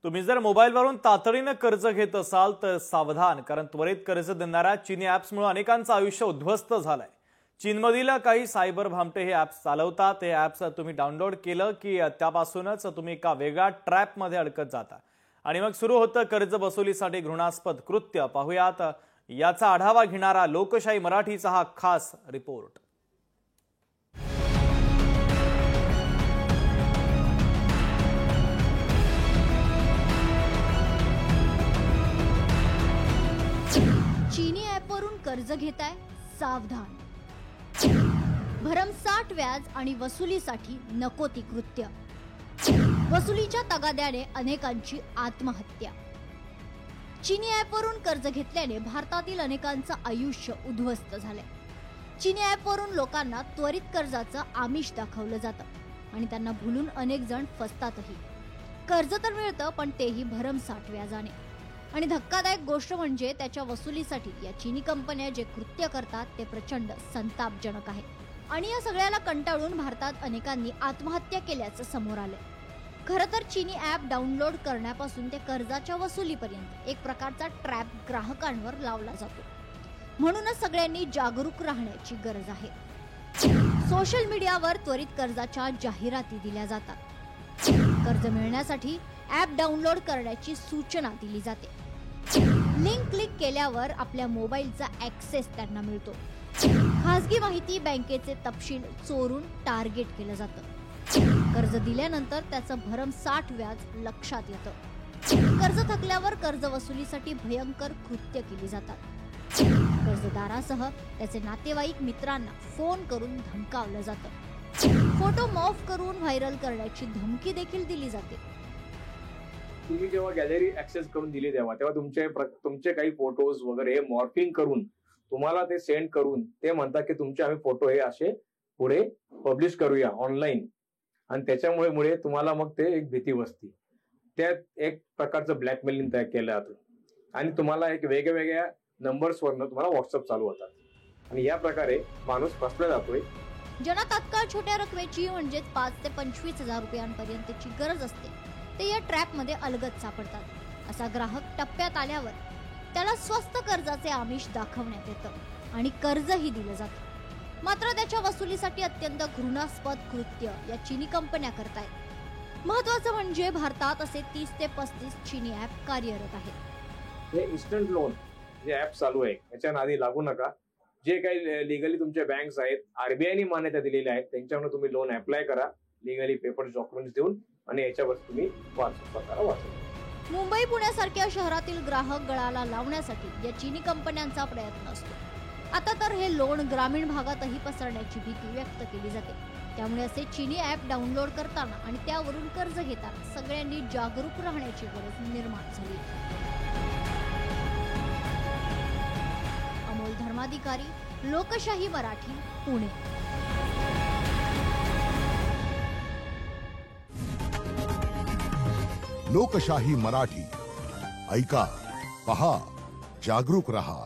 तुम्ही जर मोबाईलवरून तातडीने कर्ज घेत असाल तर सावधान, कारण त्वरित कर्ज देणाऱ्या चीनी ॲप्समुळे अनेकांचं आयुष्य उद्ध्वस्त झालंय। चीनमधील काही सायबर भामटे हे ॲप्स चालवतात। हे ॲप्स तुम्ही डाउनलोड केलं की त्यापासूनच तुम्ही एका वेगळ्या ट्रॅपमध्ये अडकत जाता आणि मग सुरू होतं कर्ज वसुलीसाठी घृणास्पद कृत्य। पाहूयात याचा आढावा घेणारा लोकशाही मराठीचा हा खास रिपोर्ट। चीनी ॲपवरून कर्ज घेताय, सावधान। भरमसाठ व्याज आणि वसुलीसाठी नको ती कृत्य। वसुलीच्या तगाद्याने अनेकांची आत्महत्या। चीनी ॲपवरून कर्ज घेतल्याने भारतातील अनेकांचं आयुष्य उद्ध्वस्त झालंय। चीनी ॲपवरून लोकांना त्वरित कर्जाचं आमिष दाखवलं जातं आणि त्यांना भुलून अनेक जण फसतातही। कर्ज तर मिळतं, पण तेही भरमसाठ व्याजाने। आणि धक्कादायक गोष्ट म्हणजे त्याच्या वसुलीसाठी या चीनी कंपन्या जे कृत्य करतात ते प्रचंड संतापजनक आहे। आणि या सगळ्याला कंटाळून भारतात अनेकांनी आत्महत्या केल्याचं समोर आलंय। खरं तर चीनी ॲप डाउनलोड करण्यापासून ते कर्जाच्या वसुलीपर्यंत एक प्रकारचा ट्रॅप ग्राहकांवर लावला जातो। म्हणूनच सगळ्यांनी जागरूक राहण्याची गरज आहे। सोशल मीडियावर त्वरित कर्जाच्या जाहिराती दिल्या जातात। कर्ज मिळण्यासाठी ॲप डाउनलोड करण्याची सूचना दिली जाते। लिंक क्लिक केल्यावर आपल्या मोबाईलचा ॲक्सेस त्यांना मिळतो। खासगी माहिती, बँकेचे तपशील चोरून टार्गेट केलं जातं। कर्ज दिल्यानंतर त्याचं भरमसाठ व्याज लक्षात येतं। कर्ज थकल्यावर कर्ज वसुलीसाठी भयंकर कृत्य केली जातात। कर्जदारासह त्याचे नातेवाईक मित्रांना फोन करून धमकावलं जातं। फोटो मॉर्फ करून व्हायरल करण्याची धमकी देखील दिली जाते। तुम्ही जेव्हा गॅलरी ऍक्सेस करून दिली तेव्हा तुमचे काही फोटोज वगैरे मॉर्फिंग करून तुम्हाला ते सेंड करून ते म्हणतात की तुमचे आम्ही फोटो हे असे पुढे पब्लिश करूया ऑनलाईन, आणि त्याच्यामुळे तुम्हाला मग ते एक भीती बसते। त्यात एक प्रकारचं ब्लॅकमेलिंग तयार केलं जातं आणि तुम्हाला एक वेगवेगळ्या नंबर्सवरनं तुम्हाला व्हॉट्सअप चालू होतात आणि या प्रकारे माणूस फसला जातोय। ज्यांना तात्काळ छोट्या रकमेची म्हणजेच 5 ते 25,000 रुपयांपर्यंतची गरज असते ते या ट्रॅप मध्ये अलगद सापडतात। असा ग्राहक टप्प्यात आल्यावर त्याला स्वस्त कर्जाचे आमिष दाखवण्यात येतं आणि कर्जही दिलं जातं। मात्र त्याच्या वसुलीसाठी अत्यंत घृणास्पद कृत्य या चीनी कंपन्या करतायत। महत्वाचं म्हणजे भारतात असे 30 ते 35 चीनी ॲप कार्यरत आहेत। हे इन्स्टंट लोन जे ॲप चालू आहे याच्या नादी लागू नका। जे काही लिगली तुमचे बँक्स आहेत, आरबीआयने मान्यता दिलेल्या आहेत, त्यांच्यावर तुम्ही लोन अप्लाय करा लिगली पेपर्स डॉक्युमेंट्स देऊन, आणि याच्यावर तुम्ही वाचा। मुंबई पुण्यासारख्या शहरातील ग्राहक गळाला लावण्यासाठी या चीनी कंपन्यांचा प्रयत्न असतो। आता तर हे लोन ग्रामीण भागातही पसरण्याची भीती व्यक्त केली जाते। त्यामुळे असे चीनी ॲप डाउनलोड करताना आणि त्यावरून कर्ज घेताना सगळ्यांनी जागरूक राहण्याची गरज निर्माण झाली। अमोल धर्माधिकारी, लोकशाही मराठी, पुणे। लोकशाही मराठी ऐका, पहा, जागरूक रहा।